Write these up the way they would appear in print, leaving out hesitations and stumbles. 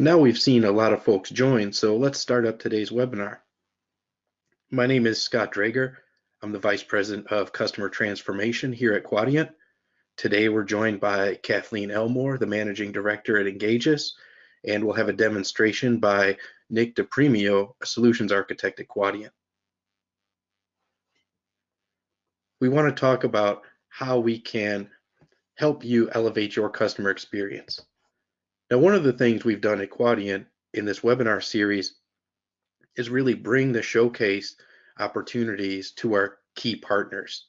So now we've seen a lot of folks join, so let's start up today's webinar. My name is Scott Drager. I'm the Vice President of Customer Transformation here at Quadient. Today we're joined by Kathleen Elmore, the Managing Director at Engagys, and we'll have a demonstration by Nick DePremio, a Solutions Architect at Quadient. We want to talk about how we can help you elevate your customer experience. Now, one of the things we've done at Quadient in this webinar series is really bring the showcase opportunities to our key partners.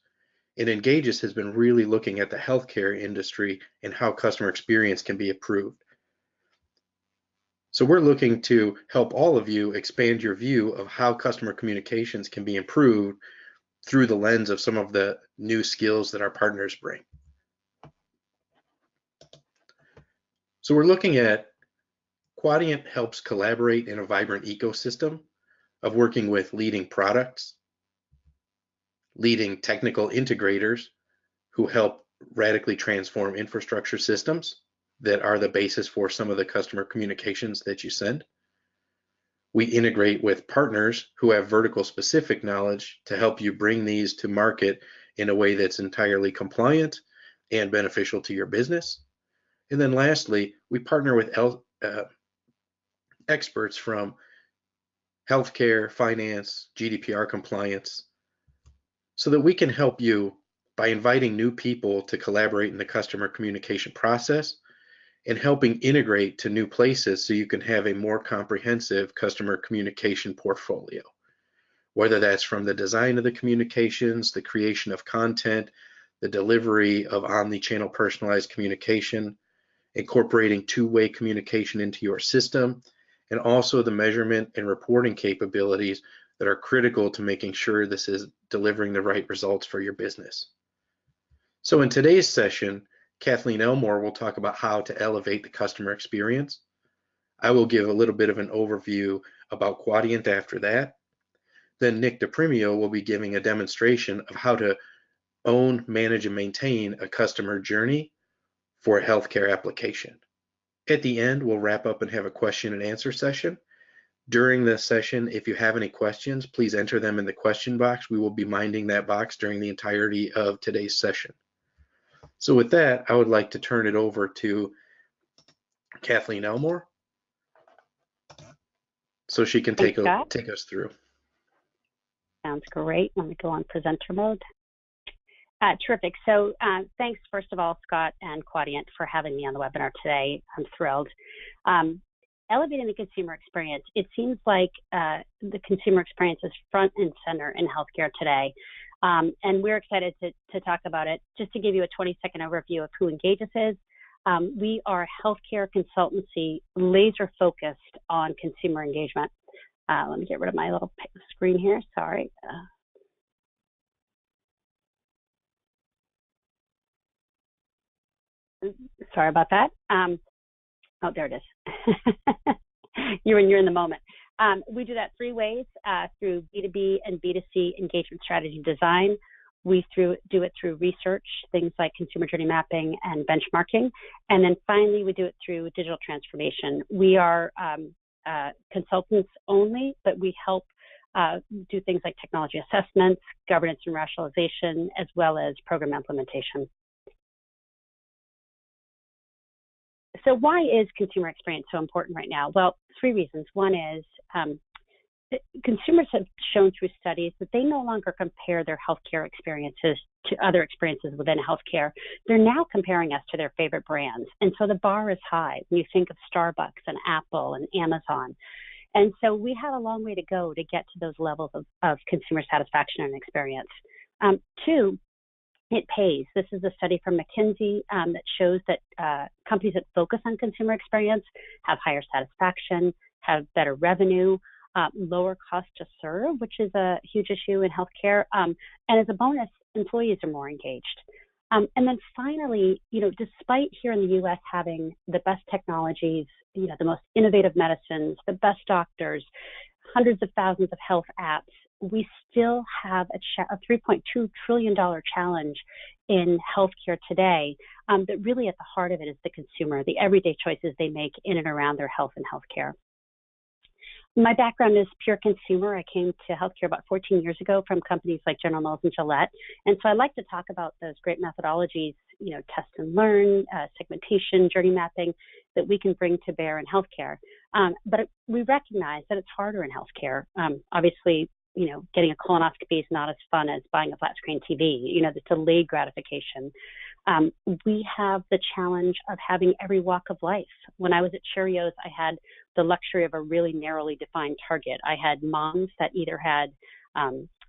And Engagys has been really looking at the healthcare industry and how customer experience can be improved. So we're looking to help all of you expand your view of how customer communications can be improved through the lens of some of the new skills that our partners bring. So we're looking at Quadient helps collaborate in a vibrant ecosystem of working with leading products, leading technical integrators who help radically transform infrastructure systems that are the basis for some of the customer communications that you send. We integrate with partners who have vertical specific knowledge to help you bring these to market in a way that's entirely compliant and beneficial to your business. And then lastly, we partner with experts from healthcare, finance, GDPR compliance, so that we can help you by inviting new people to collaborate in the customer communication process and helping integrate to new places so you can have a more comprehensive customer communication portfolio, whether that's from the design of the communications, the creation of content, the delivery of omni-channel personalized communication, incorporating two-way communication into your system, and also the measurement and reporting capabilities that are critical to making sure this is delivering the right results for your business. So in today's session, Kathleen Elmore will talk about how to elevate the customer experience. I will give a little bit of an overview about Quadient after that. Then Nick DePremio will be giving a demonstration of how to own, manage, and maintain a customer journey for a healthcare application. At the end, we'll wrap up and have a question and answer session. During this session, if you have any questions, please enter them in the question box. We will be minding that box during the entirety of today's session. So with that, I would like to turn it over to Kathleen Elmore so she can take us through. Sounds great. Let me go on presenter mode. Terrific. So thanks, first of all, Scott and Quadient, for having me on the webinar today. I'm thrilled. Elevating the consumer experience. It seems like the consumer experience is front and center in healthcare today. And we're excited to talk about it. Just to give you a 20-second overview of who Engagys is, we are a healthcare consultancy laser focused on consumer engagement. Let me get rid of my little screen here. Sorry. Sorry about that. Oh, there it is. you're in the moment. We do that three ways, through B2B and B2C engagement strategy design. We do it through research, things like consumer journey mapping and benchmarking. And then finally, we do it through digital transformation. We are consultants only, but we help do things like technology assessments, governance and rationalization, as well as program implementation. So why is consumer experience so important right now? Well, three reasons. One is consumers have shown through studies that they no longer compare their healthcare experiences to other experiences within healthcare. They're now comparing us to their favorite brands. And so the bar is high when you think of Starbucks and Apple and Amazon. And so we have a long way to go to get to those levels of consumer satisfaction and experience. Two, it pays. This is a study from McKinsey that shows that companies that focus on consumer experience have higher satisfaction, have better revenue, lower cost to serve, which is a huge issue in healthcare. And as a bonus, employees are more engaged. And then finally, despite here in the U.S. having the best technologies, the most innovative medicines, the best doctors, hundreds of thousands of health apps, we still have a $3.2 trillion challenge in healthcare today, that really at the heart of it is the consumer, the everyday choices they make in and around their health and healthcare. My background is pure consumer. I came to healthcare about 14 years ago from companies like General Mills and Gillette. And so I like to talk about those great methodologies, test and learn, segmentation, journey mapping that we can bring to bear in healthcare. But we recognize that it's harder in healthcare. Obviously, getting a colonoscopy is not as fun as buying a flat screen TV, the delayed gratification. We have the challenge of having every walk of life. When I was at Cheerios, I had the luxury of a really narrowly defined target. I had moms that either had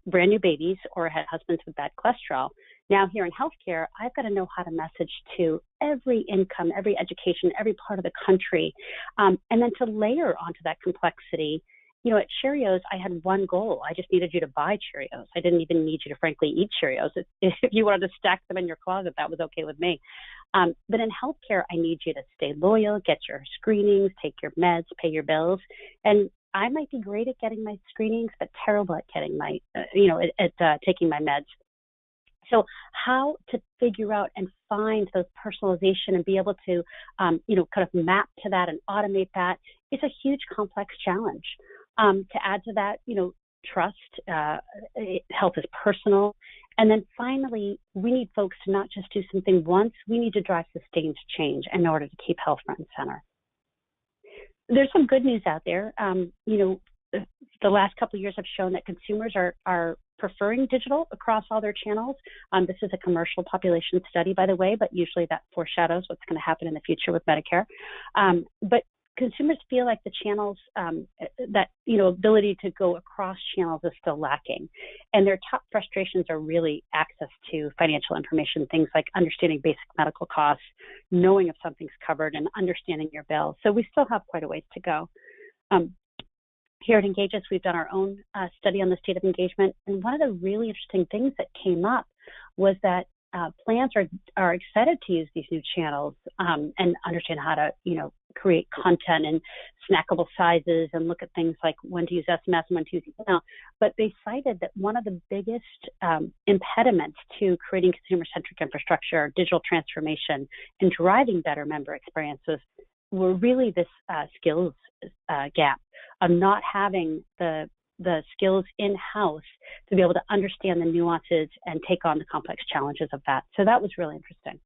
brand new babies or had husbands with bad cholesterol. Now here in healthcare, I've got to know how to message to every income, every education, every part of the country. And then to layer onto that complexity, at Cheerios, I had one goal. I just needed you to buy Cheerios. I didn't even need you to, frankly, eat Cheerios. If you wanted to stack them in your closet, that was okay with me. But in healthcare, I need you to stay loyal, get your screenings, take your meds, pay your bills. And I might be great at getting my screenings, but terrible at getting my, taking my meds. So how to figure out and find those personalization and be able to, kind of map to that and automate that is a huge complex challenge. To add to that, trust, health is personal. And then finally, we need folks to not just do something once, we need to drive sustained change in order to keep health front and center. There's some good news out there. The last couple of years have shown that consumers are preferring digital across all their channels. This is a commercial population study, by the way, but usually that foreshadows what's going to happen in the future with Medicare. But consumers feel like the channels, that ability to go across channels is still lacking. And their top frustrations are really access to financial information, things like understanding basic medical costs, knowing if something's covered, and understanding your bill. So we still have quite a ways to go. Here at Engagys, we've done our own study on the state of engagement. And one of the really interesting things that came up was that plans are excited to use these new channels and understand how to, create content and snackable sizes and look at things like when to use SMS and when to use email. But they cited that one of the biggest impediments to creating consumer-centric infrastructure, digital transformation, and driving better member experiences were really this skills gap of not having the skills in-house to be able to understand the nuances and take on the complex challenges of that. So that was really interesting.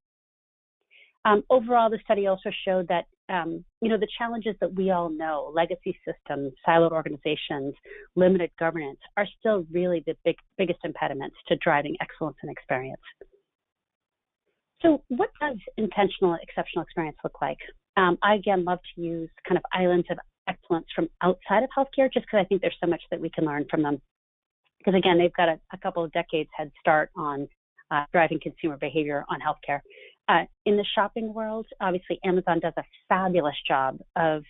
Overall, the study also showed that, the challenges that we all know, legacy systems, siloed organizations, limited governance, are still really the biggest impediments to driving excellence in experience. So what does intentional exceptional experience look like? I, again, love to use kind of islands of excellence from outside of healthcare, just because I think there's so much that we can learn from them. Because, again, they've got a couple of decades head start on driving consumer behavior on healthcare. In the shopping world, obviously, Amazon does a fabulous job of,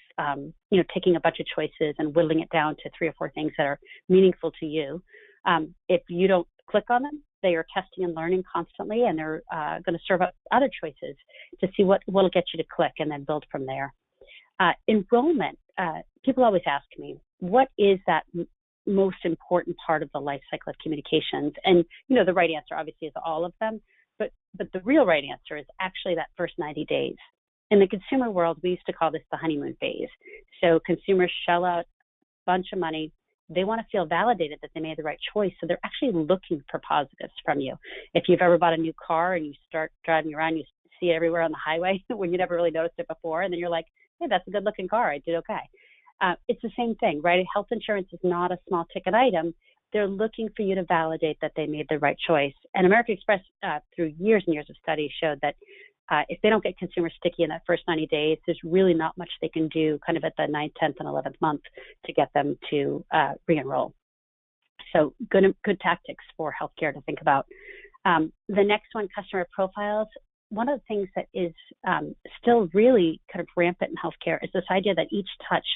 taking a bunch of choices and whittling it down to 3 or 4 things that are meaningful to you. If you don't click on them, they are testing and learning constantly, and they're going to serve up other choices to see what will get you to click and then build from there. Enrollment, people always ask me, what is that most important part of the life cycle of communications? And, the right answer obviously is all of them, but the real right answer is actually that first 90 days. In the consumer world, we used to call this the honeymoon phase. So consumers shell out a bunch of money. They want to feel validated that they made the right choice. So they're actually looking for positives from you. If you've ever bought a new car and you start driving around, you see it everywhere on the highway when you never really noticed it before. And then you're like, hey, that's a good looking car. I did okay. It's the same thing, right? Health insurance is not a small ticket item. They're looking for you to validate that they made the right choice. And American Express, through years and years of studies, showed that if they don't get consumers sticky in that first 90 days, there's really not much they can do kind of at the 9th, 10th, and 11th month to get them to re-enroll. So good tactics for healthcare to think about. The next one, customer profiles. One of the things that is still really kind of rampant in healthcare is this idea that each touch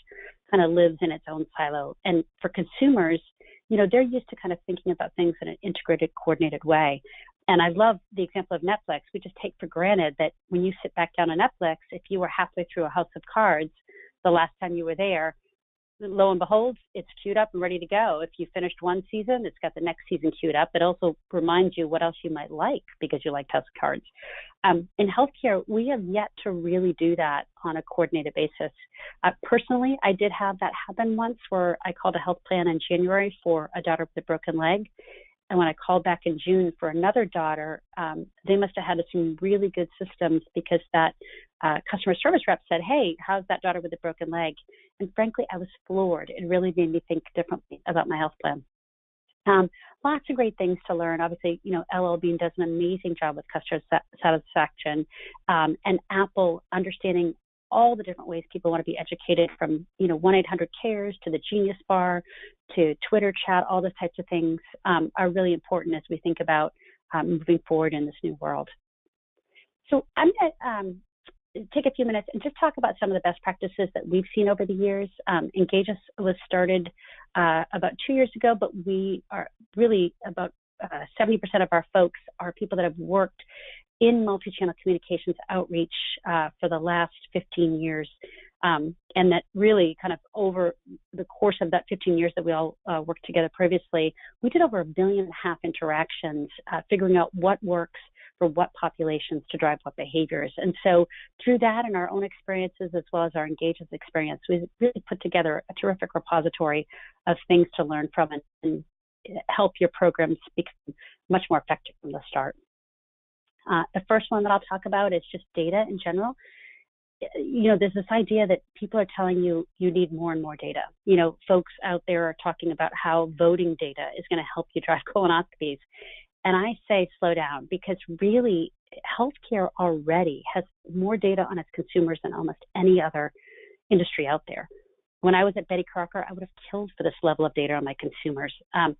kind of lives in its own silo. And for consumers, they're used to kind of thinking about things in an integrated, coordinated way. And I love the example of Netflix. We just take for granted that when you sit back down on Netflix, if you were halfway through a house of cards the last time you were there, lo and behold, it's queued up and ready to go. If you finished one season, it's got the next season queued up. It also reminds you what else you might like because you like House of Cards. In healthcare, we have yet to really do that on a coordinated basis. Personally, I did have that happen once where I called a health plan in January for a daughter with a broken leg. And when I called back in June for another daughter, they must have had some really good systems because that customer service rep said, "Hey, how's that daughter with a broken leg?" And frankly, I was floored. It really made me think differently about my health plan. Lots of great things to learn. Obviously, LL Bean does an amazing job with customer satisfaction, and Apple understanding all the different ways people want to be educated, from 1-800-CARES to the Genius Bar to Twitter chat. All those types of things are really important as we think about moving forward in this new world. So I'm going to take a few minutes and just talk about some of the best practices that we've seen over the years. Engagys was started about 2 years ago, but we are really about 70% of our folks are people that have worked in multi-channel communications outreach for the last 15 years. And that really kind of over the course of that 15 years that we all worked together previously, we did over 1.5 billion interactions, figuring out what works for what populations to drive what behaviors. And so through that and our own experiences, as well as our Engagys experience, we really put together a terrific repository of things to learn from and help your programs become much more effective from the start. The first one that I'll talk about is just data in general. There's this idea that people are telling you need more and more data. Folks out there are talking about how voting data is going to help you drive colonoscopies. And I say slow down, because really healthcare already has more data on its consumers than almost any other industry out there. When I was at Betty Crocker, I would have killed for this level of data on my consumers. And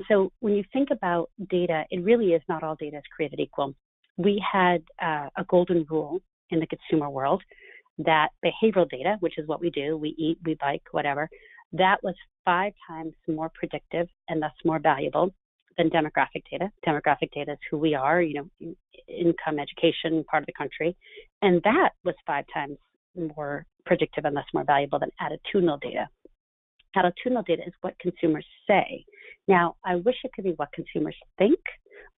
so when you think about data, it really is not all data is created equal. We had a golden rule in the consumer world that behavioral data, which is what we do, we eat, we bike, whatever, that was 5 times more predictive and thus more valuable than demographic data. Demographic data is who we are, income, education, part of the country. And that was 5 times more predictive and thus more valuable than attitudinal data. Attitudinal data is what consumers say. Now, I wish it could be what consumers think,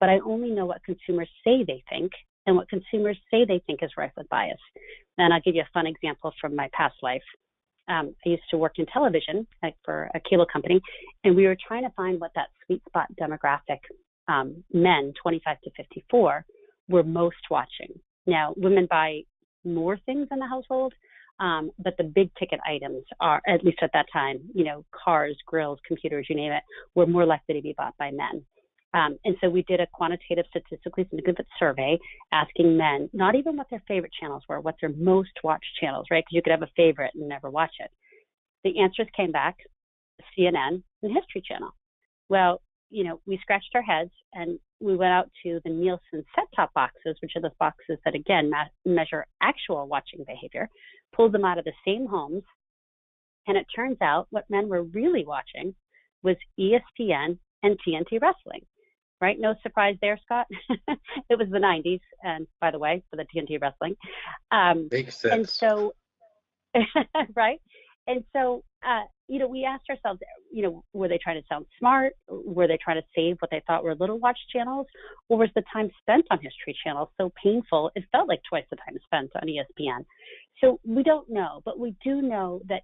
but I only know what consumers say they think, and what consumers say they think is rife with bias. And I'll give you a fun example from my past life. I used to work in television for a cable company, and we were trying to find what that sweet spot demographic, men 25 to 54, were most watching. Now, women buy more things in the household, but the big ticket items are, at least at that time, cars, grills, computers, you name it, were more likely to be bought by men. And so we did a quantitative, statistically significant survey asking men not even what their favorite channels were, what their most watched channels, right? Because you could have a favorite and never watch it. The answers came back, CNN and History Channel. Well, we scratched our heads and we went out to the Nielsen set-top boxes, which are those boxes that, again, measure actual watching behavior, pulled them out of the same homes. And it turns out what men were really watching was ESPN and TNT Wrestling. Right? No surprise there, Scott. It was the 90s, and by the way, for the TNT Wrestling. Makes sense. And so, right? And so, we asked ourselves, were they trying to sound smart? Were they trying to save what they thought were little watch channels? Or was the time spent on History Channel so painful it felt like twice the time spent on ESPN? So we don't know, but we do know that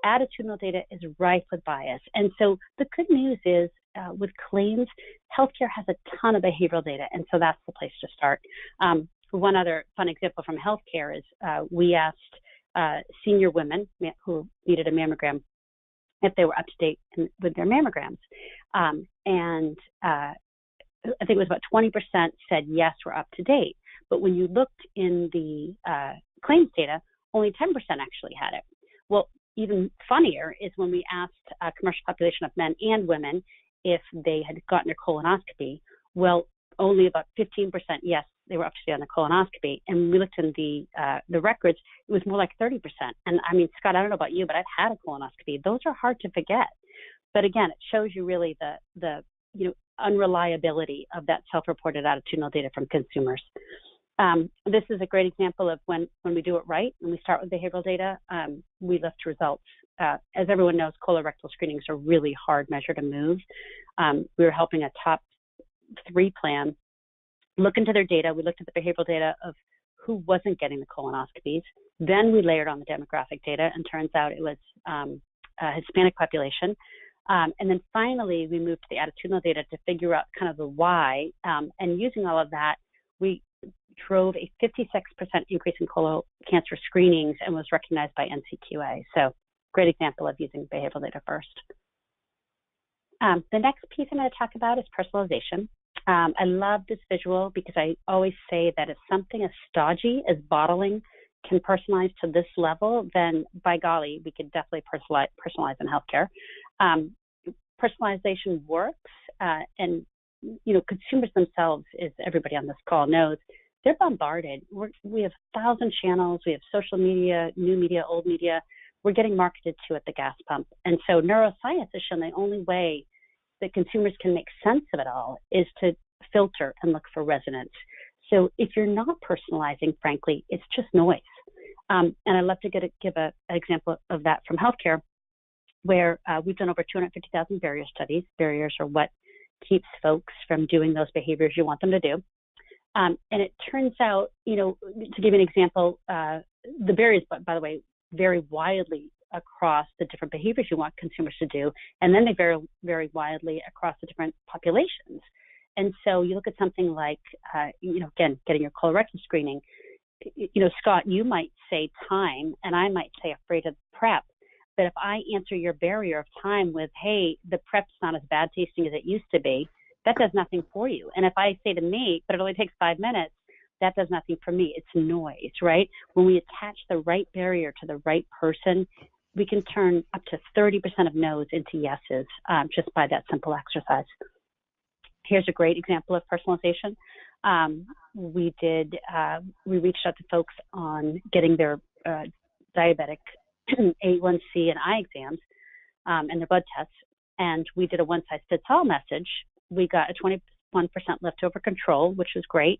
attitudinal data is rife with bias. And so the good news is, with claims, healthcare has a ton of behavioral data, and so that's the place to start. One other fun example from healthcare is we asked senior women who needed a mammogram if they were up to date with their mammograms. And I think it was about 20% said, yes, we're up to date. But when you looked in the claims data, only 10% actually had it. Well, even funnier is when we asked a commercial population of men and women if they had gotten their colonoscopy. Well, only about 15%, yes, they were up to date on the colonoscopy. And when we looked in the records, it was more like 30%. And I mean, Scott, I don't know about you, but I've had a colonoscopy. Those are hard to forget. But again, it shows you really the unreliability of that self-reported attitudinal data from consumers. This is a great example of when we do it right, when we start with behavioral data, we lift results. As everyone knows, colorectal screenings are really hard measure to move. We were helping a top 3 plan look into their data. We looked at the behavioral data of who wasn't getting the colonoscopies. Then we layered on the demographic data, and turns out it was a Hispanic population. And then finally, we moved to the attitudinal data to figure out kind of the why. And using all of that, we drove a 56% increase in colon cancer screenings and was recognized by NCQA. So great example of using behavioral data first. The next piece I'm going to talk about is personalization. I love this visual because I always say that if something as stodgy as bottling can personalize to this level, then by golly, we could definitely personalize in healthcare. Personalization works, and consumers themselves, as everybody on this call knows, they're bombarded. We have 1,000 channels. We have social media, new media, old media. We're getting marketed to at the gas pump. And so neuroscience has shown the only way that consumers can make sense of it all is to filter and look for resonance. So if you're not personalizing, frankly, it's just noise. And I'd love to give an example of that from healthcare, where we've done over 250,000 barrier studies. Barriers are what keeps folks from doing those behaviors you want them to do. And it turns out, to give you an example, the barriers, by the way, vary widely across the different behaviors you want consumers to do, and then they vary very widely across the different populations. And so you look at something like, again, getting your colorectal screening. Scott, you might say time, and I might say afraid of prep. But if I answer your barrier of time with, hey, the prep's not as bad tasting as it used to be, that does nothing for you. And if I say to me, but it only takes 5 minutes, that does nothing for me. It's noise, right? When we attach the right barrier to the right person, we can turn up to 30% of no's into yeses just by that simple exercise. Here's a great example of personalization. We reached out to folks on getting their diabetic A1C and eye exams and their blood tests, and we did a one-size-fits-all message. We got a 21% lift over control, which was great.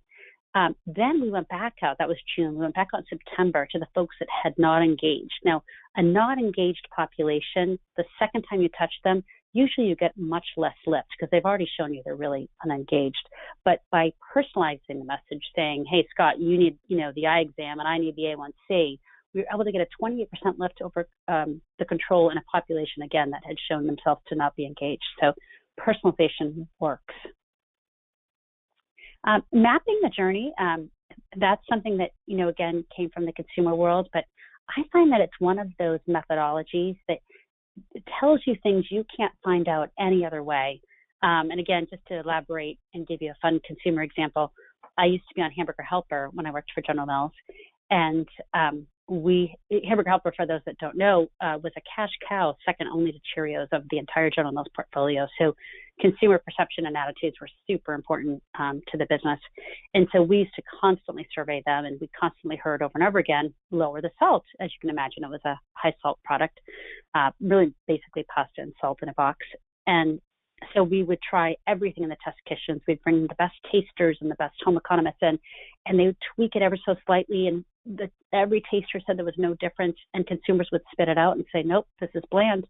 Then we went back out, that was June, we went back out in September to the folks that had not engaged. Now, a not engaged population, the second time you touch them, usually you get much less lift because they've already shown you they're really unengaged. But by personalizing the message, saying, hey, Scott, you need the eye exam and I need the A1C, we were able to get a 28% lift over the control in a population, again, that had shown themselves to not be engaged. So personalization works. Mapping the journey, that's something that, again, came from the consumer world, but I find that it's one of those methodologies that tells you things you can't find out any other way. And again, just to elaborate and give you a fun consumer example, I used to be on Hamburger Helper when I worked for General Mills, and Hamburger Helper, for those that don't know, was a cash cow, second only to Cheerios, of the entire General Mills portfolio. So consumer perception and attitudes were super important to the business. And so we used to constantly survey them, and we constantly heard over and over again, lower the salt. As you can imagine, it was a high salt product, really basically pasta and salt in a box. And so we would try everything in the test kitchens. We'd bring the best tasters and the best home economists in, and they would tweak it ever so slightly. And every taster said there was no difference, and consumers would spit it out and say, nope, this is bland.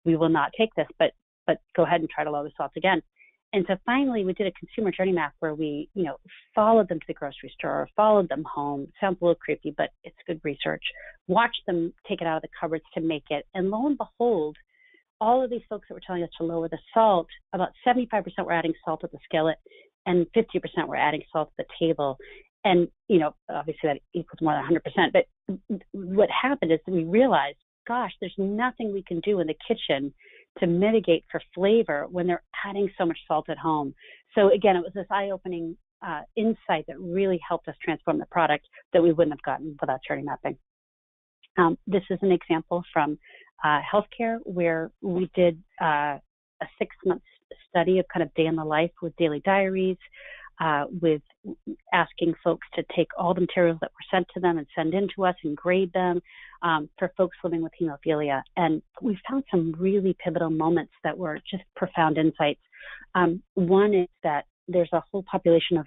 We will not take this, but go ahead and try to lower the salt again. And so finally, we did a consumer journey map where we, followed them to the grocery store, followed them home. Sounds a little creepy, but it's good research. Watched them take it out of the cupboards to make it. And lo and behold, all of these folks that were telling us to lower the salt, about 75% were adding salt at the skillet, and 50% were adding salt at the table. And, obviously that equals more than 100%. But what happened is we realized, gosh, there's nothing we can do in the kitchen to mitigate for flavor when they're adding so much salt at home. So again, it was this eye-opening insight that really helped us transform the product that we wouldn't have gotten without journey mapping. This is an example from healthcare where we did a 6-month study of kind of day in the life with daily diaries, with asking folks to take all the materials that were sent to them and send in to us and grade them for folks living with hemophilia. And we found some really pivotal moments that were just profound insights. One is that there's a whole population of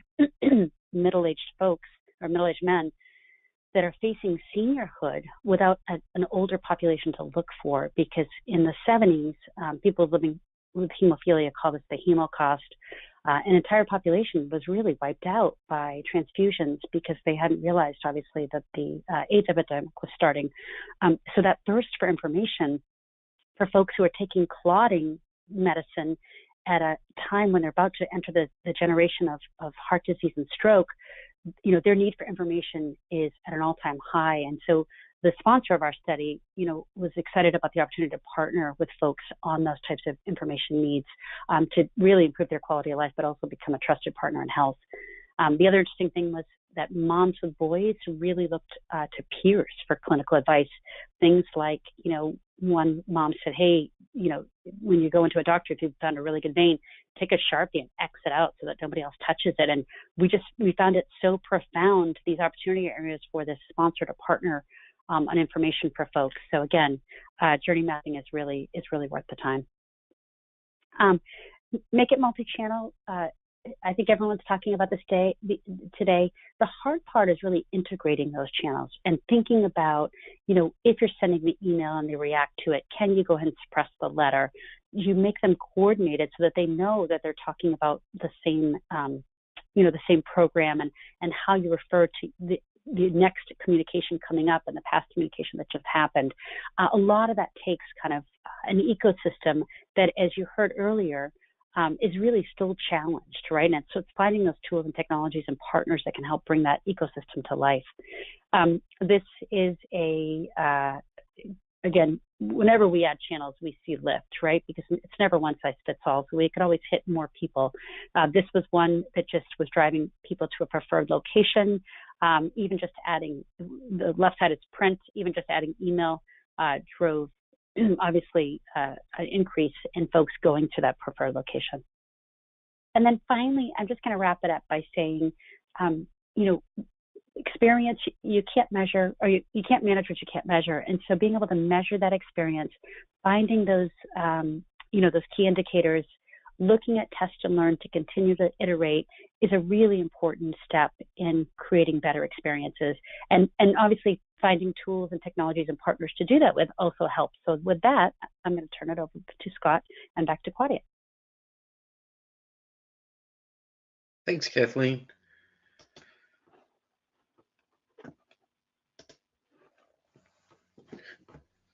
middle-aged folks or middle-aged men that are facing seniorhood without an older population to look for, because in the 70s, people living with hemophilia call this the hemocost. An entire population was really wiped out by transfusions because they hadn't realized, obviously, that the AIDS epidemic was starting. So that thirst for information for folks who are taking clotting medicine at a time when they're about to enter the generation of heart disease and stroke, their need for information is at an all-time high. And so the sponsor of our study, was excited about the opportunity to partner with folks on those types of information needs to really improve their quality of life, but also become a trusted partner in health. The other interesting thing was that moms with boys really looked to peers for clinical advice. Things like, one mom said, hey, when you go into a doctor, if you've found a really good vein, take a Sharpie and X it out so that nobody else touches it. And we found it so profound, these opportunity areas for this sponsor to partner on information for folks. So again, journey mapping is really worth the time. Make it multi-channel. I think everyone's talking about this today. The hard part is really integrating those channels and thinking about, if you're sending the email and they react to it, can you go ahead and suppress the letter? You make them coordinated so that they know that they're talking about the same, the same program, and how you refer to the next communication coming up and the past communication that just happened. A lot of that takes kind of an ecosystem that, as you heard earlier, is really still challenged, right? And so it's finding those tools and technologies and partners that can help bring that ecosystem to life. This is again, whenever we add channels, we see lift, right? Because it's never one size fits all, so we could always hit more people. This was one that just was driving people to a preferred location. Even just adding, the left side is print, even just adding email drove obviously an increase in folks going to that preferred location. And then finally, I'm just going to wrap it up by saying, experience you can't measure, or you can't manage what you can't measure. And so being able to measure that experience, finding those, those key indicators, looking at test and learn to continue to iterate is a really important step in creating better experiences. And obviously finding tools and technologies and partners to do that with also helps. So with that, I'm going to turn it over to Scott and back to Quadient. Thanks, Kathleen.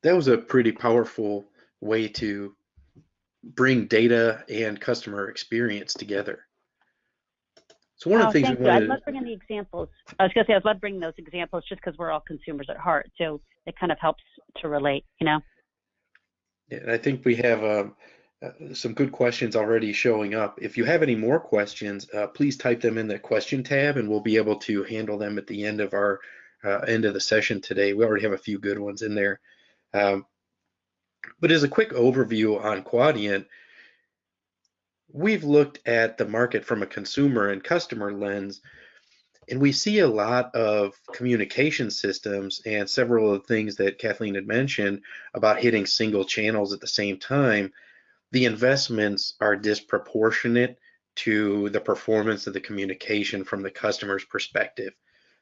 That was a pretty powerful way to bring data and customer experience together. So one of the things we wanted... I love bringing the examples. I was going to say, I love bringing those examples just because we're all consumers at heart. So it kind of helps to relate, Yeah, and I think we have some good questions already showing up. If you have any more questions, please type them in the question tab, and we'll be able to handle them at the end of our end of the session today. We already have a few good ones in there. But as a quick overview on Quadient, we've looked at the market from a consumer and customer lens, and we see a lot of communication systems and several of the things that Kathleen had mentioned about hitting single channels at the same time. The investments are disproportionate to the performance of the communication from the customer's perspective.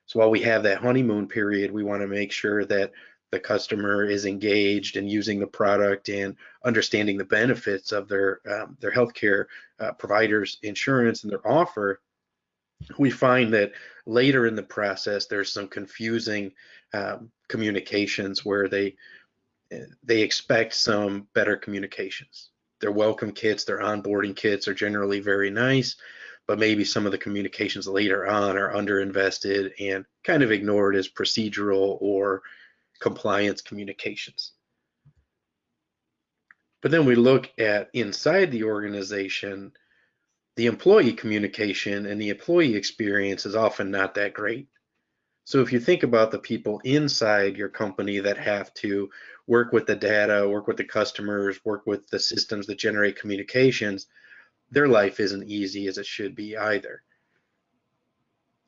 So while we have that honeymoon period, we want to make sure that the customer is engaged in using the product and understanding the benefits of their healthcare providers' insurance and their offer. We find that later in the process, there's some confusing communications where they expect some better communications. Their welcome kits, their onboarding kits are generally very nice, but maybe some of the communications later on are underinvested and kind of ignored as procedural or compliance communications. But then we look at inside the organization, the employee communication and the employee experience is often not that great. So if you think about the people inside your company that have to work with the data, work with the customers, work with the systems that generate communications, their life isn't easy as it should be either.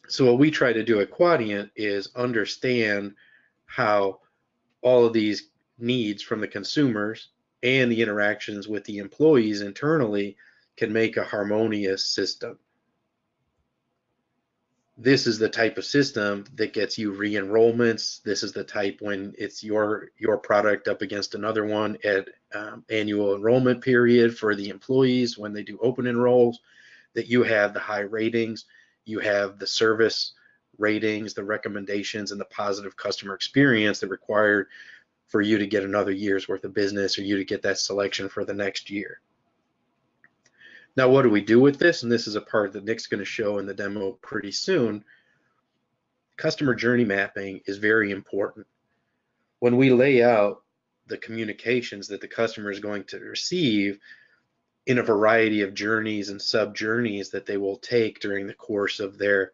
So what we try to do at Quadient is understand how all of these needs from the consumers and the interactions with the employees internally can make a harmonious system. this is the type of system that gets you re-enrollments. This is the type when it's your product up against another one at annual enrollment period for the employees when they do open enrolls, that you have the high ratings, you have the service ratings, the recommendations, and the positive customer experience that required for you to get another year's worth of business or you to get that selection for the next year. Now, what do we do with this? And this is a part that Nick's going to show in the demo pretty soon. Customer journey mapping is very important. When we lay out the communications that the customer is going to receive in a variety of journeys and sub-journeys that they will take during the course of their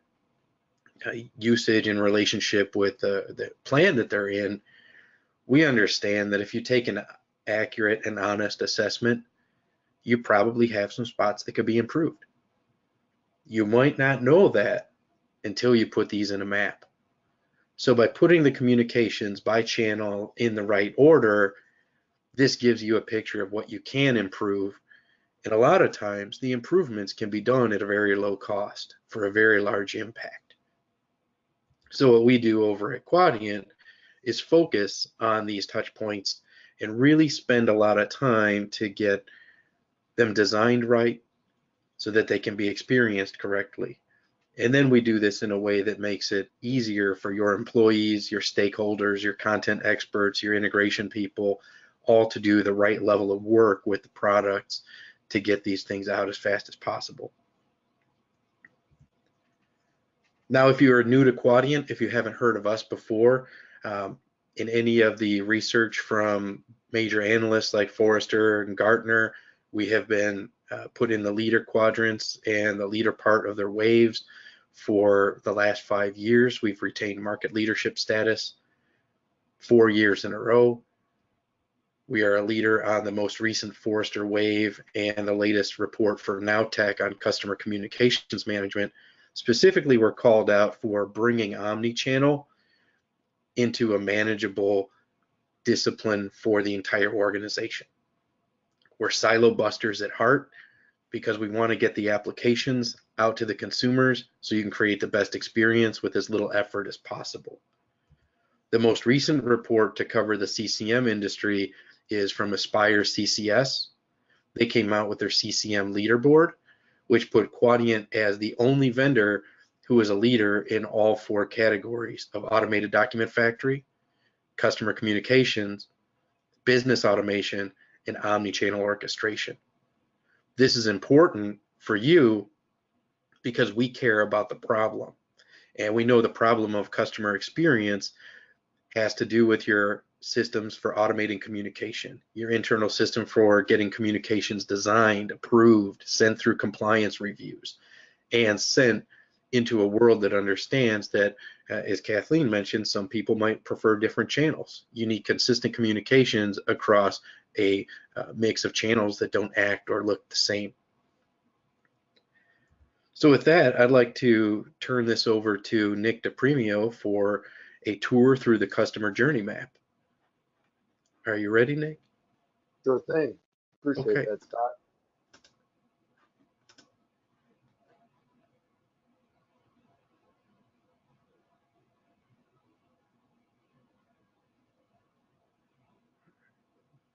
usage and relationship with the plan that they're in, we understand that if you take an accurate and honest assessment, you probably have some spots that could be improved. You might not know that until you put these in a map. So by putting the communications by channel in the right order, this gives you a picture of what you can improve. And a lot of times the improvements can be done at a very low cost for a very large impact. So what we do over at Quadient is focus on these touch points and really spend a lot of time to get them designed right so that they can be experienced correctly. And then we do this in a way that makes it easier for your employees, your stakeholders, your content experts, your integration people, all to do the right level of work with the products to get these things out as fast as possible. Now, if you are new to Quadient, if you haven't heard of us before, in any of the research from major analysts like Forrester and Gartner, we have been put in the leader quadrants and the leader part of their waves for the last 5 years. We've retained market leadership status 4 years in a row. We are a leader on the most recent Forrester wave and the latest report for Nowtech on customer communications management. Specifically, we're called out for bringing omni-channel into a manageable discipline for the entire organization. We're silo busters at heart because we want to get the applications out to the consumers so you can create the best experience with as little effort as possible. The most recent report to cover the CCM industry is from Aspire CCS. They came out with their CCM leaderboard, which put Quadient as the only vendor who is a leader in all 4 categories of automated document factory, customer communications, business automation, and omni-channel orchestration. This is important for you because we care about the problem. And we know the problem of customer experience has to do with your systems for automating communication, your internal system for getting communications designed, approved, sent through compliance reviews, and sent into a world that understands that, as Kathleen mentioned, some people might prefer different channels. You need consistent communications across a mix of channels that don't act or look the same. So with that, I'd like to turn this over to Nick DePremio for a tour through the customer journey map. Are you ready, Nick? Sure thing. Appreciate that, Scott.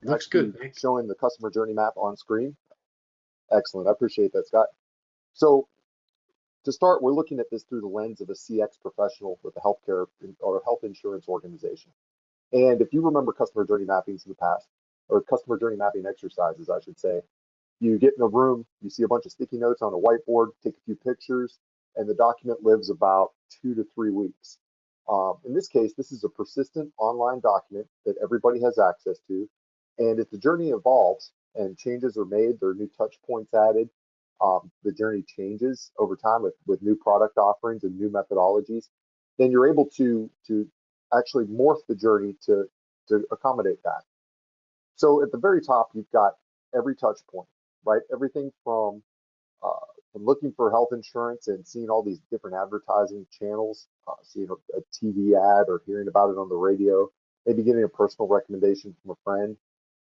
Looks good, Nick. Showing the customer journey map on screen. Excellent. I appreciate that, Scott. So to start, we're looking at this through the lens of a CX professional with a healthcare or health insurance organization. And if you remember customer journey mappings in the past, or customer journey mapping exercises, I should say, you get in a room, you see a bunch of sticky notes on a whiteboard, take a few pictures, and the document lives about 2 to 3 weeks. In this case, this is a persistent online document that everybody has access to. And if the journey evolves and changes are made, there are new touch points added, the journey changes over time with new product offerings and new methodologies, then you're able to actually morph the journey to accommodate that. So at the very top, you've got every touch point, right? Everything from looking for health insurance and seeing all these different advertising channels, seeing a TV ad or hearing about it on the radio, maybe getting a personal recommendation from a friend,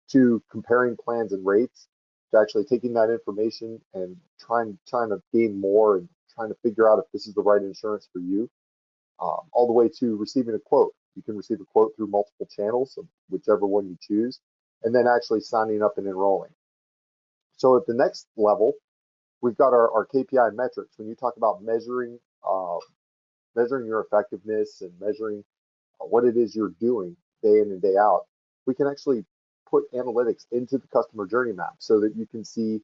to comparing plans and rates, to actually taking that information and trying to gain more and trying to figure out if this is the right insurance for you, all the way to receiving a quote. You can receive a quote through multiple channels, of whichever one you choose, and then actually signing up and enrolling. So at the next level, we've got our KPI metrics. When you talk about measuring your effectiveness and measuring what it is you're doing day in and day out, we can actually put analytics into the customer journey map so that you can see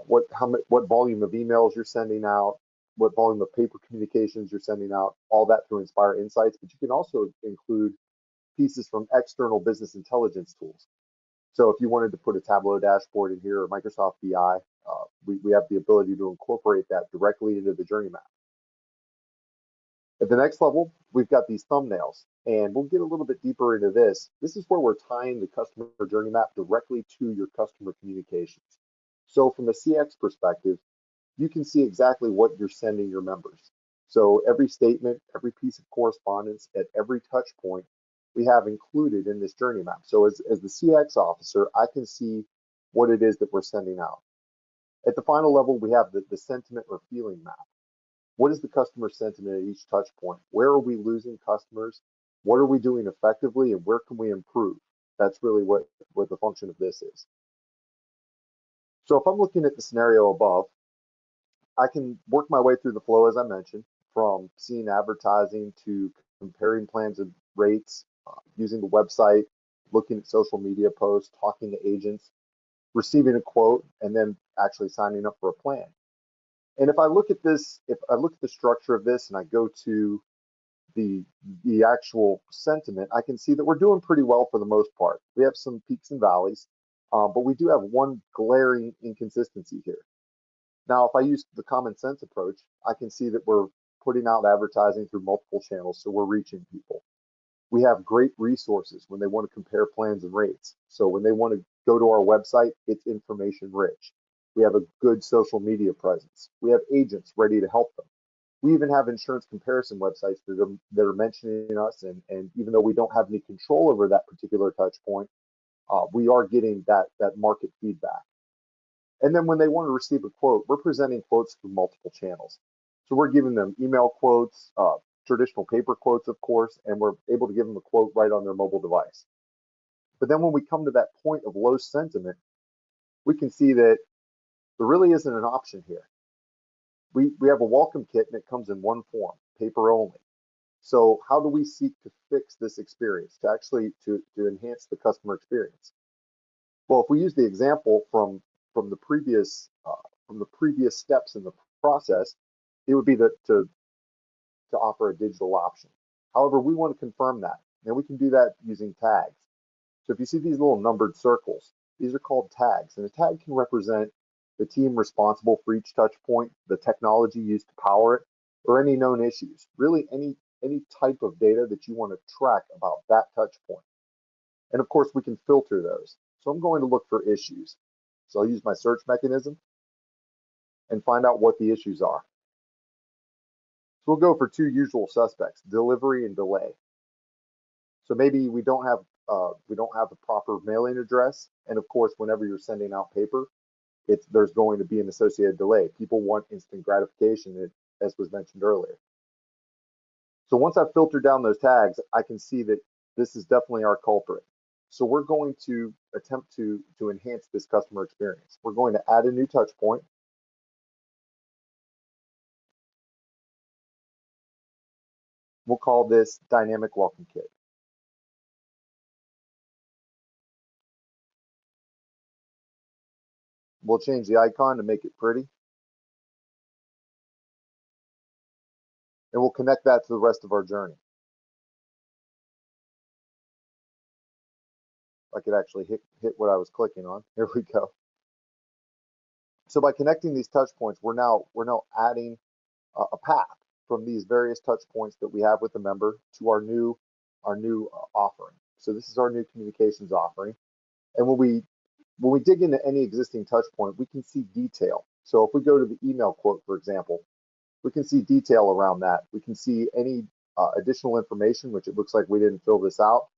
what volume of emails you're sending out, what volume of paper communications you're sending out, all that through Inspire Insights. But you can also include pieces from external business intelligence tools. So if you wanted to put a Tableau dashboard in here or Microsoft BI, we have the ability to incorporate that directly into the journey map. At the next level, we've got these thumbnails, and we'll get a little bit deeper into this. This is where we're tying the customer journey map directly to your customer communications. So from a CX perspective, you can see exactly what you're sending your members. So every statement, every piece of correspondence, at every touch point, we have included in this journey map. So as the CX officer, I can see what it is that we're sending out. At the final level, we have the sentiment or feeling map. What is the customer sentiment at each touch point? Where are we losing customers? What are we doing effectively, and where can we improve? That's really what the function of this is. So if I'm looking at the scenario above, I can work my way through the flow, as I mentioned, from seeing advertising to comparing plans and rates, using the website, looking at social media posts, talking to agents, receiving a quote, and then actually signing up for a plan. And if I look at this, if I look at the structure of this and I go to the actual sentiment, I can see that we're doing pretty well for the most part. We have some peaks and valleys, but we do have one glaring inconsistency here. Now, if I use the common sense approach, I can see that we're putting out advertising through multiple channels, so we're reaching people. We have great resources when they want to compare plans and rates. So when they want to go to our website, it's information rich. We have a good social media presence. We have agents ready to help them. We even have insurance comparison websites that are mentioning us, and even though we don't have any control over that particular touch point, we are getting that market feedback. And then when they want to receive a quote, we're presenting quotes through multiple channels. So we're giving them email quotes, traditional paper quotes, of course, and we're able to give them a quote right on their mobile device. But then when we come to that point of low sentiment, we can see that there really isn't an option here. We have a welcome kit and it comes in one form, paper only. So how do we seek to fix this experience, to actually to enhance the customer experience? Well, if we use the example from the previous steps in the process, it would be to offer a digital option. However, we want to confirm that, and we can do that using tags. So if you see these little numbered circles, these are called tags, and a tag can represent the team responsible for each touch point, the technology used to power it, or any known issues. Really, any type of data that you want to track about that touch point. And of course, we can filter those. So I'm going to look for issues. So I'll use my search mechanism and find out what the issues are. So we'll go for two usual suspects, delivery and delay. So maybe we don't have the proper mailing address, and of course, whenever you're sending out paper, there's going to be an associated delay. People want instant gratification, as was mentioned earlier. So once I've filtered down those tags, I can see that this is definitely our culprit. So we're going to attempt to enhance this customer experience. We're going to add a new touch point. We'll call this Dynamic Welcome Kit. We'll change the icon to make it pretty. And we'll connect that to the rest of our journey. I could actually hit what I was clicking on. Here we go. So by connecting these touch points, we're now adding a path from these various touch points that we have with the member to our new offering. So this is our new communications offering. And when we dig into any existing touch point, we can see detail. So if we go to the email quote, for example, we can see detail around that. We can see any additional information, which it looks like we didn't fill this out,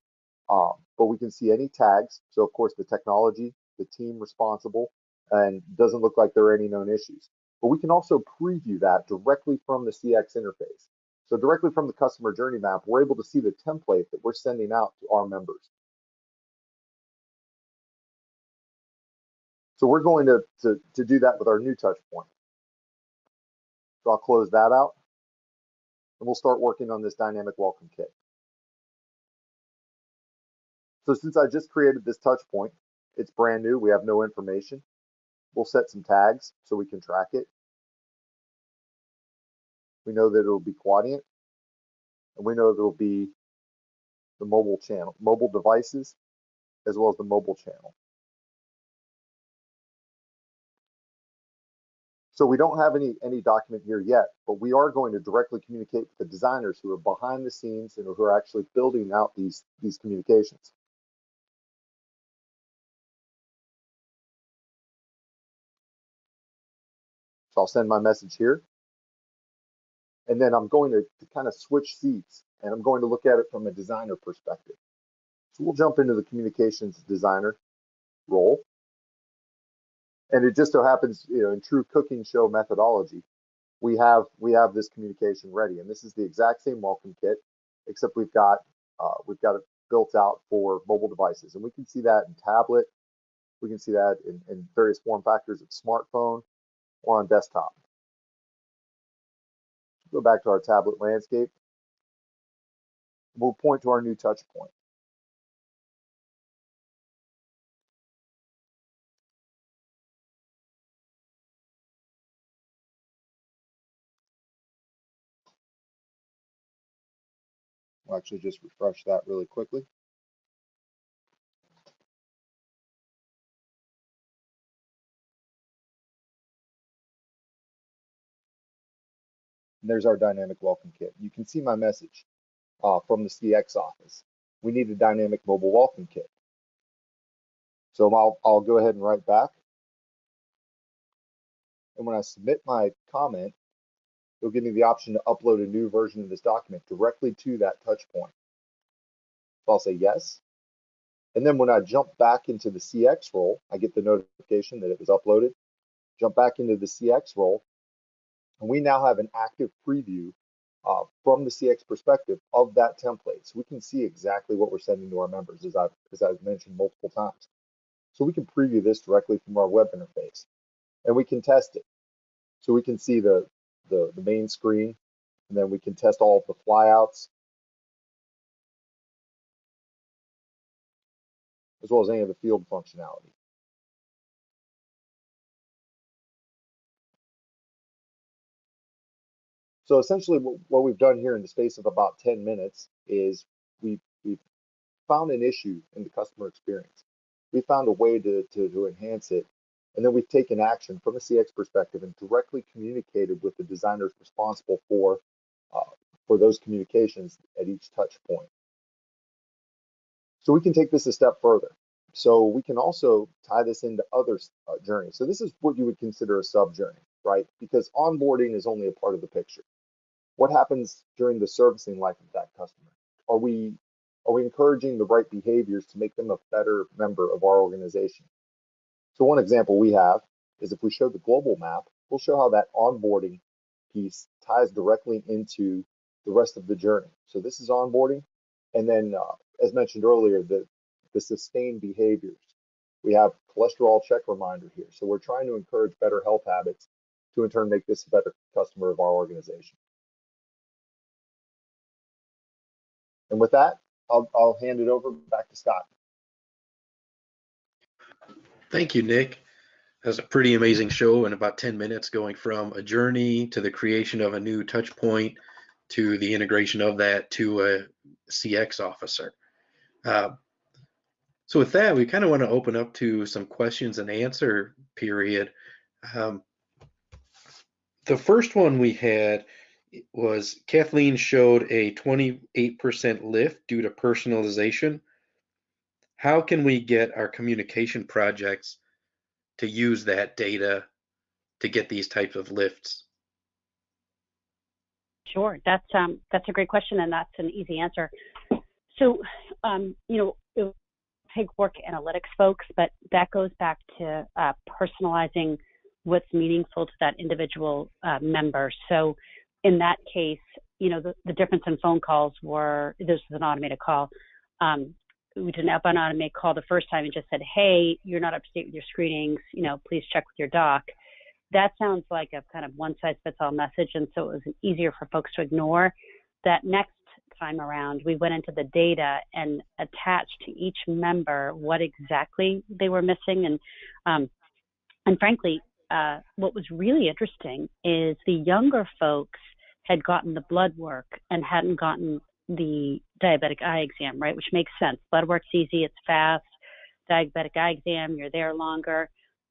but we can see any tags. So of course the technology, the team responsible, and doesn't look like there are any known issues. but we can also preview that directly from the CX interface. So directly from the customer journey map, we're able to see the template that we're sending out to our members. So we're going to do that with our new touch point. So I'll close that out, and we'll start working on this dynamic welcome kit. So since I just created this touch point, it's brand new, we have no information. We'll set some tags so we can track it. We know that it'll be Quadient, and we know that it'll be the mobile channel, mobile devices, as well as the mobile channel. So we don't have any document here yet, but we are going to directly communicate with the designers who are behind the scenes and who are actually building out these communications. So I'll send my message here. And then I'm going to kind of switch seats, and I'm going to look at it from a designer perspective. So we'll jump into the communications designer role. And it just so happens, in true cooking show methodology, we have this communication ready. And this is the exact same welcome kit, except we've got it built out for mobile devices. And we can see that in tablet. We can see that in various form factors of smartphone or on desktop. Go back to our tablet landscape. We'll point to our new touch point. We'll actually just refresh that really quickly. And there's our dynamic welcome kit. You can see my message from the CX office. We need a dynamic mobile welcome kit. So I'll go ahead and write back. And when I submit my comment, it'll give me the option to upload a new version of this document directly to that touch point. So I'll say yes. And then when I jump back into the CX role, I get the notification that it was uploaded. Jump back into the CX role, and we now have an active preview from the CX perspective of that template. So we can see exactly what we're sending to our members, as I've mentioned multiple times. So we can preview this directly from our web interface, and we can test it. So we can see the main screen, and then we can test all of the flyouts, as well as any of the field functionality. So essentially what we've done here in the space of about 10 minutes is we've found an issue in the customer experience. We found a way to enhance it, and then we've taken action from a CX perspective and directly communicated with the designers responsible for those communications at each touch point. So we can take this a step further. So we can also tie this into other journeys. So this is what you would consider a sub journey, right? Because onboarding is only a part of the picture. What happens during the servicing life of that customer? Are we encouraging the right behaviors to make them a better member of our organization? So one example we have is if we show the global map, we'll show how that onboarding piece ties directly into the rest of the journey. So this is onboarding, and then as mentioned earlier, the sustained behaviors. We have cholesterol check reminder here. So we're trying to encourage better health habits to in turn make this a better customer of our organization. And with that, I'll hand it over back to Scott. Thank you, Nick. That was a pretty amazing show in about 10 minutes, going from a journey to the creation of a new touch point to the integration of that to a CX officer. So with that, we kind of want to open up to some questions and answer period. The first one we had was Kathleen showed a 28% lift due to personalization. How can we get our communication projects to use that data to get these types of lifts? Sure, that's a great question, and that's an easy answer. So, it take work analytics folks, but that goes back to personalizing what's meaningful to that individual member. So in that case, the difference in phone calls were, this was an automated call. We did an outbound automated call the first time and just said, hey, you're not up to date with your screenings, please check with your doc. That sounds like a kind of one-size-fits-all message, and so it was easier for folks to ignore. That next time around, we went into the data and attached to each member what exactly they were missing. And frankly, what was really interesting is the younger folks had gotten the blood work and hadn't gotten the diabetic eye exam, right? Which makes sense. Blood work's easy, it's fast. Diabetic eye exam, you're there longer.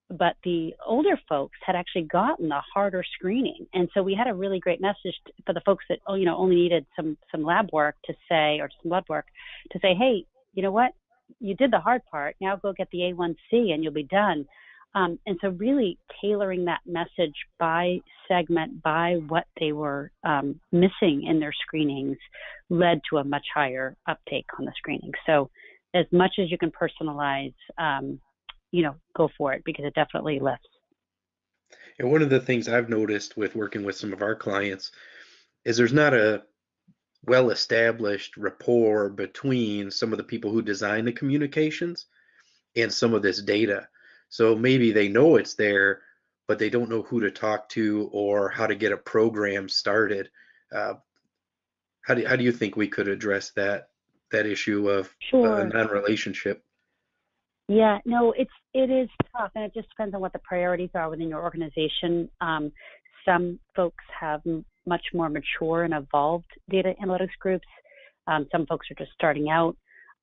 But the older folks had actually gotten the harder screening. And so we had a really great message for the folks that, only needed some lab work to say, or some blood work to say, hey, you know what? You did the hard part. Now go get the A1C and you'll be done. And so really tailoring that message by segment, by what they were missing in their screenings led to a much higher uptake on the screening. So as much as you can personalize, go for it, because it definitely lifts. And one of the things I've noticed with working with some of our clients is there's not a well-established rapport between some of the people who design the communications and some of this data. So maybe they know it's there, but they don't know who to talk to or how to get a program started. How do you think we could address that issue of a non-relationship? Yeah, no, it is tough, and it just depends on what the priorities are within your organization. Some folks have much more mature and evolved data analytics groups. Some folks are just starting out.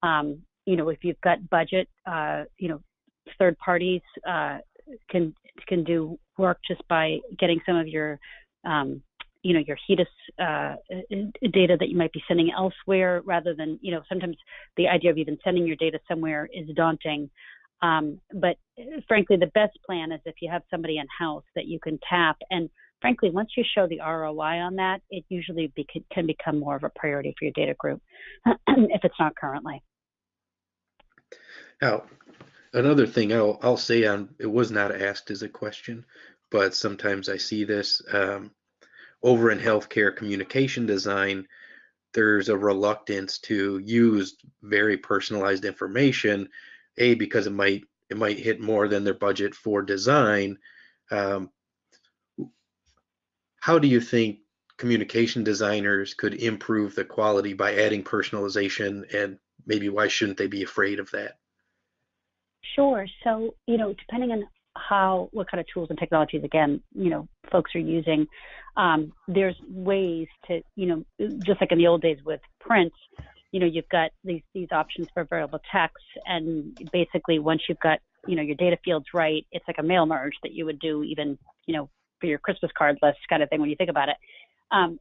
If you've got budget, third parties can do work just by getting some of your your HEDIS data that you might be sending elsewhere, rather than, sometimes the idea of even sending your data somewhere is daunting. But frankly, the best plan is if you have somebody in-house that you can tap. And frankly, once you show the ROI on that, it usually can become more of a priority for your data group if it's not currently. Now, another thing I'll say it was not asked as a question, but sometimes I see this over in healthcare communication design. There's a reluctance to use very personalized information, because it might hit more than their budget for design. How do you think communication designers could improve the quality by adding personalization, and maybe why shouldn't they be afraid of that? Sure. So, depending on what kind of tools and technologies, again, folks are using, there's ways to, just like in the old days with print, you've got these options for variable text, and basically once you've got, your data fields right, it's like a mail merge that you would do even, for your Christmas card list kind of thing when you think about it.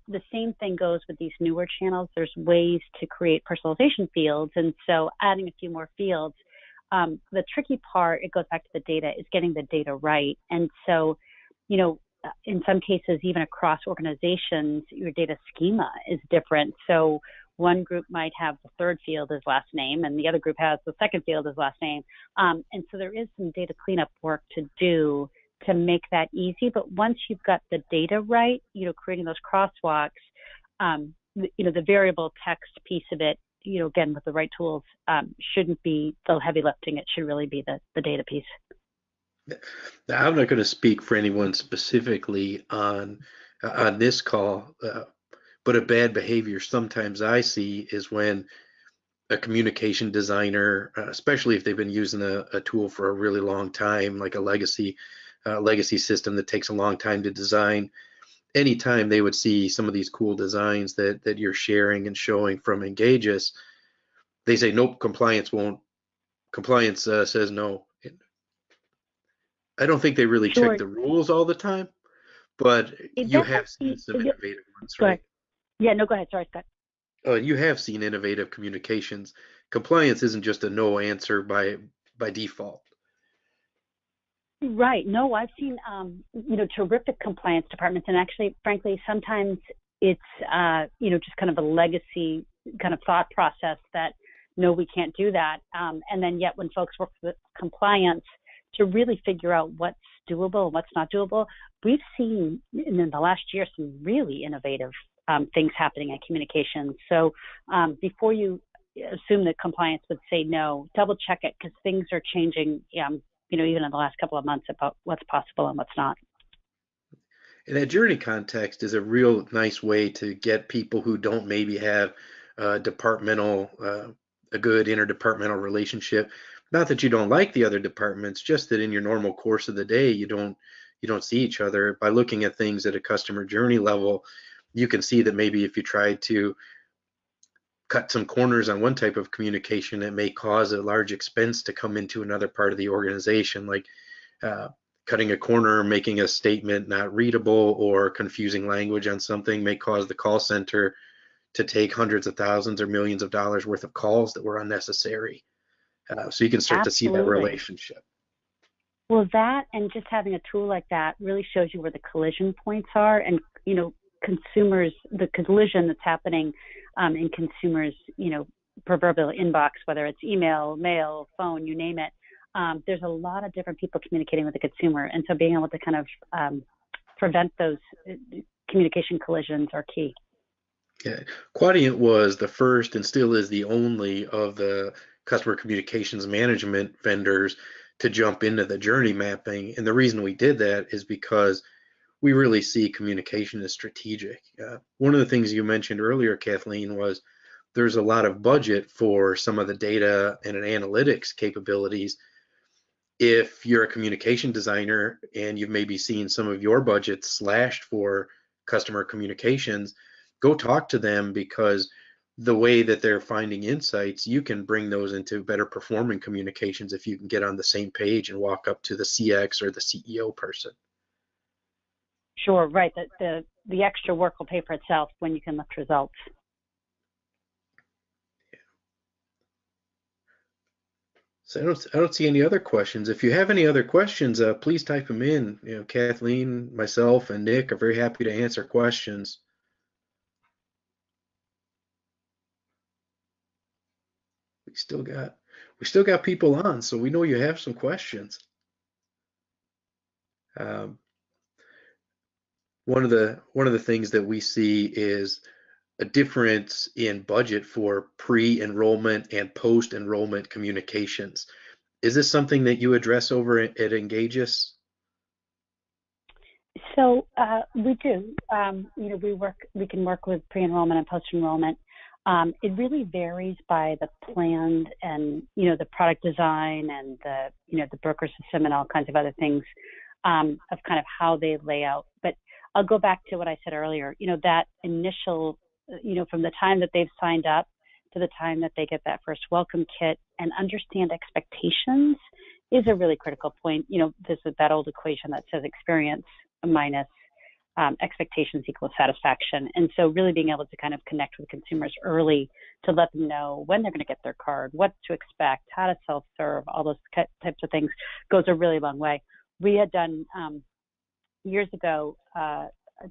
The same thing goes with these newer channels. There's ways to create personalization fields, and so adding a few more fields. The tricky part, it goes back to the data, is getting the data right. And so, in some cases, even across organizations, your data schema is different. So one group might have the third field as last name, and the other group has the second field as last name. And so there is some data cleanup work to do to make that easy. But once you've got the data right, creating those crosswalks, the variable text piece of it, again, with the right tools, shouldn't be the heavy lifting. It should really be the data piece. Now, I'm not going to speak for anyone specifically on this call, but a bad behavior sometimes I see is when a communication designer, especially if they've been using a tool for a really long time, like a legacy system that takes a long time to design. Anytime they would see some of these cool designs that you're sharing and showing from Engagys, they say, nope, compliance won't. Compliance says no. I don't think they really check the rules all the time, but you have seen some innovative ones, right? Yeah, no, go ahead. Sorry, Scott. You have seen innovative communications. Compliance isn't just a no answer by default. Right. No, I've seen, terrific compliance departments. And actually, frankly, sometimes it's, just kind of a legacy kind of thought process that, no, we can't do that. And then yet when folks work with compliance to really figure out what's doable and what's not doable. We've seen in the last year some really innovative things happening in communications. So before you assume that compliance would say no, double check it, because things are changing, even in the last couple of months about what's possible and what's not. And that journey context is a real nice way to get people who don't maybe have a good interdepartmental relationship. Not that you don't like the other departments, just that in your normal course of the day, you don't see each other. By looking at things at a customer journey level, you can see that maybe if you tried to cut some corners on one type of communication, it may cause a large expense to come into another part of the organization, like uh, cutting a corner, making a statement not readable, or confusing language on something may cause the call center to take hundreds of thousands or millions of dollars worth of calls that were unnecessary. So you can start to see that Absolutely. relationship. Well, that and just having a tool like that really shows you where the collision points are, and consumers, the collision that's happening in consumers, proverbial inbox, whether it's email, mail, phone, you name it. There's a lot of different people communicating with the consumer, and so being able to kind of prevent those communication collisions are key. Yeah. Quadient was the first and still is the only of the customer communications management vendors to jump into the journey mapping. And the reason we did that is because we really see communication as strategic. One of the things you mentioned earlier, Kathleen, was there's a lot of budget for some of the data and analytics capabilities. If you're a communication designer and you've maybe seen some of your budgets slashed for customer communications, go talk to them, because the way that they're finding insights, you can bring those into better performing communications if you can get on the same page and walk up to the CX or the CEO person. Sure, right. The extra work will pay for itself when you can lift results. So I don't see any other questions. If you have any other questions, please type them in. Kathleen, myself, and Nick are very happy to answer questions. We still got people on, so we know you have some questions. Um, one of the things that we see is a difference in budget for pre-enrollment and post-enrollment communications. Is this something that you address over at Engagys? So we do. We can work with pre-enrollment and post-enrollment. It really varies by the plan and the product design and the broker system and all kinds of other things of kind of how they lay out. But I'll go back to what I said earlier. That initial, from the time that they've signed up to the time that they get that first welcome kit and understand expectations is a really critical point. This is that old equation that says experience minus expectations equals satisfaction. And so really being able to kind of connect with consumers early to let them know when they're going to get their card, what to expect, how to self-serve, all those types of things goes a really long way. We had done years ago a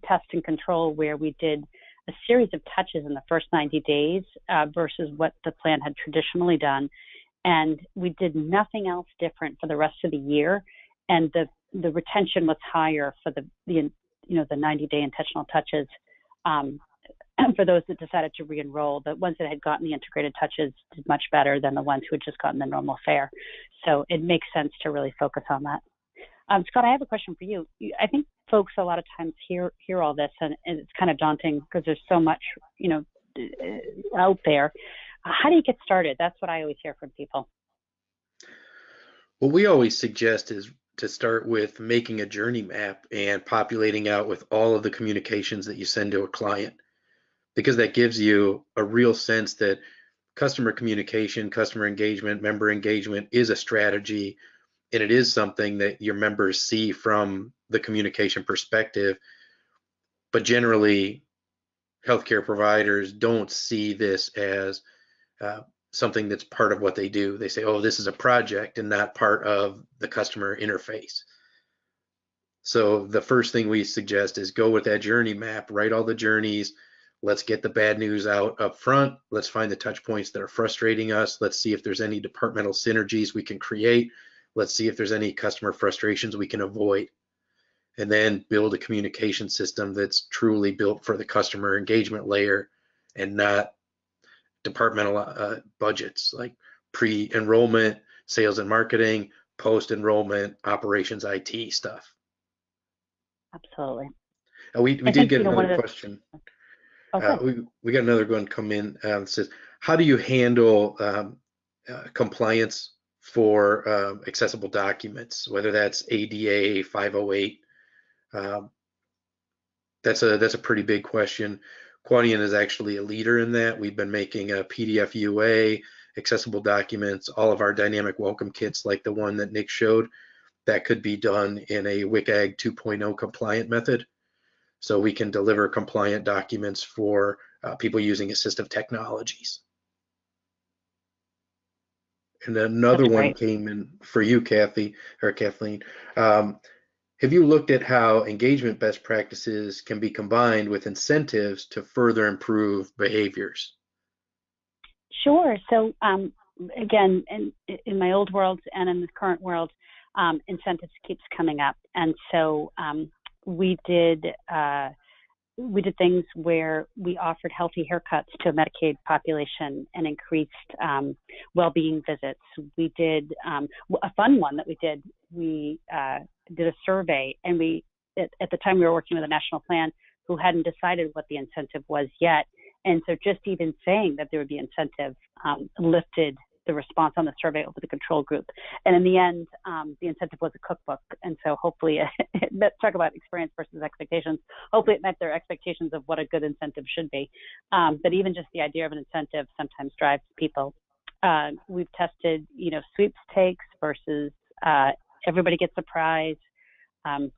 test and control where we did a series of touches in the first 90 days versus what the plan had traditionally done. And we did nothing else different for the rest of the year. And the retention was higher for the 90-day intentional touches. For those that decided to re-enroll, the ones that had gotten the integrated touches did much better than the ones who had just gotten the normal fare. So it makes sense to really focus on that. Scott, I have a question for you. I think folks a lot of times hear all this and it's kind of daunting because there's so much, out there. How do you get started? That's what I always hear from people. What we always suggest is to start with making a journey map and populating out with all of the communications that you send to a client, because that gives you a real sense that customer communication, customer engagement, member engagement is a strategy, and it is something that your members see from the communication perspective. But generally, healthcare providers don't see this as something that's part of what they do. They say, oh, this is a project and not part of the customer interface. So the first thing we suggest is go with that journey map, write all the journeys. Let's get the bad news out up front. Let's find the touch points that are frustrating us. Let's see if there's any departmental synergies we can create. Let's see if there's any customer frustrations we can avoid, and then build a communication system that's truly built for the customer engagement layer and not departmental budgets like pre-enrollment, sales and marketing, post-enrollment, operations, IT stuff. Absolutely. We I did think, get one another of the, question. oh, good. We got another one come in that says, how do you handle compliance for accessible documents, whether that's ADA, 508? That's a pretty big question. Quadient is actually a leader in that. We've been making a PDF UA, accessible documents, all of our dynamic welcome kits like the one that Nick showed, that could be done in a WCAG 2.0 compliant method. So we can deliver compliant documents for people using assistive technologies. And another one came in for you, Kathy, or Kathleen. Have you looked at how engagement best practices can be combined with incentives to further improve behaviors? Sure. So again, in my old world and in the current world, incentives keeps coming up, and so we did things where we offered healthy haircuts to a Medicaid population and increased well-being visits. We did a fun one that we did. We did a survey, and at the time we were working with a national plan who hadn't decided what the incentive was yet. And so just even saying that there would be incentive lifted the response on the survey over the control group. And in the end, the incentive was a cookbook. And so hopefully, talk about experience versus expectations. Hopefully it met their expectations of what a good incentive should be. But even just the idea of an incentive sometimes drives people. We've tested, sweepstakes versus everybody gets a prize. And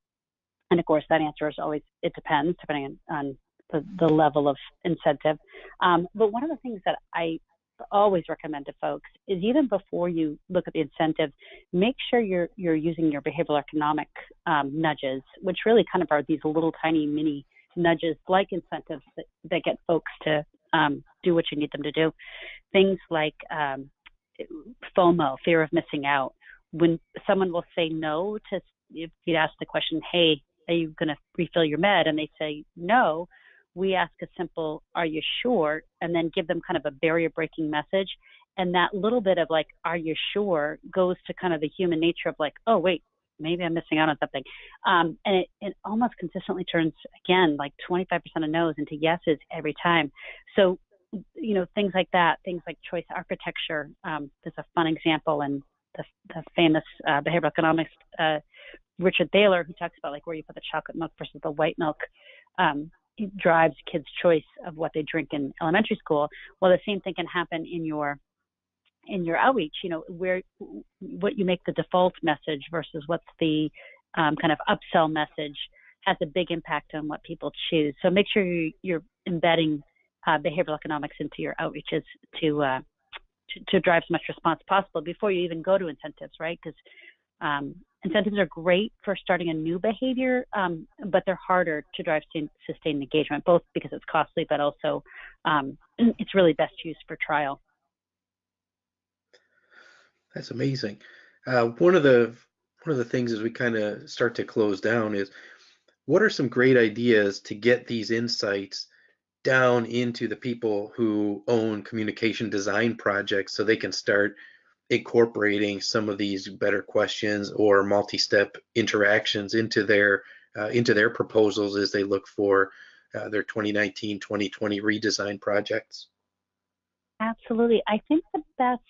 of course, that answer is always, it depends, depending on the level of incentive. But one of the things that I always recommend to folks is, even before you look at the incentive, make sure you're using your behavioral economic nudges, which really kind of are these little tiny mini nudges like incentives that get folks to do what you need them to do. Things like FOMO, fear of missing out. When someone will say no to, if you ask the question, hey, are you going to refill your med? And they say no, we ask a simple, are you sure? And then give them kind of a barrier breaking message. And that little bit of like, are you sure, goes to kind of the human nature of like, oh, wait, maybe I'm missing out on something. And it almost consistently turns, again, like 25% of no's into yeses every time. So, things like that, things like choice architecture. There's a fun example in the famous behavioral economics, Richard Thaler, who talks about like where you put the chocolate milk versus the white milk. It drives kids' choice of what they drink in elementary school. Well, the same thing can happen in your outreach. What you make the default message versus what's the kind of upsell message has a big impact on what people choose. So make sure you're embedding behavioral economics into your outreaches to drive as much response possible before you even go to incentives, right? Because incentives are great for starting a new behavior, but they're harder to drive sustained engagement, both because it's costly, but also it's really best used for trial. That's amazing. One of the things as we kind of start to close down is, what are some great ideas to get these insights down into the people who own communication design projects so they can start incorporating some of these better questions or multi-step interactions into their proposals as they look for their 2019-2020 redesign projects? Absolutely. I think the best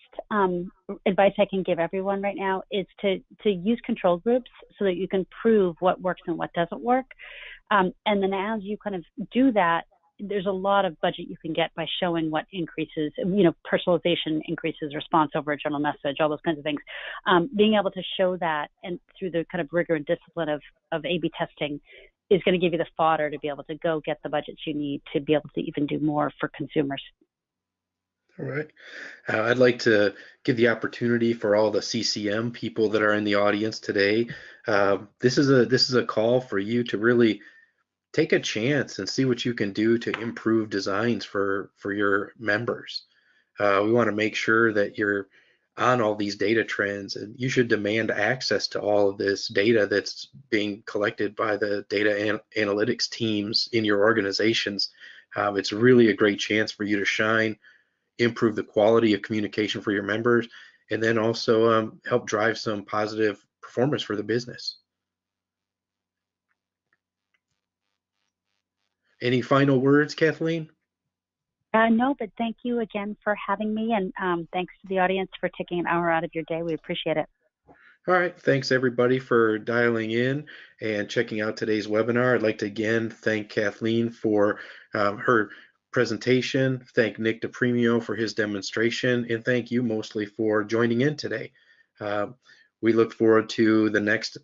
advice I can give everyone right now is to use control groups so that you can prove what works and what doesn't work. And then as you kind of do that, there's a lot of budget you can get by showing what increases, personalization increases response over a general message, all those kinds of things. Being able to show that, and through the kind of rigor and discipline of A/B testing, is going to give you the fodder to be able to go get the budgets you need to be able to even do more for consumers. All right. I'd like to give the opportunity for all the CCM people that are in the audience today. This is a call for you to really take a chance and see what you can do to improve designs for your members. We want to make sure that you're on all these data trends, and you should demand access to all of this data that's being collected by the data analytics teams in your organizations. It's really a great chance for you to shine, improve the quality of communication for your members, and then also help drive some positive performance for the business. Any final words, Kathleen? No, but thank you again for having me, and thanks to the audience for taking an hour out of your day. We appreciate it. All right, thanks everybody for dialing in and checking out today's webinar. I'd like to again thank Kathleen for her presentation, thank Nick DePremio for his demonstration, and thank you mostly for joining in today. We look forward to the next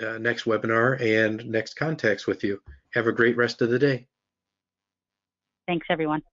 webinar and next contacts with you. Have a great rest of the day. Thanks, everyone.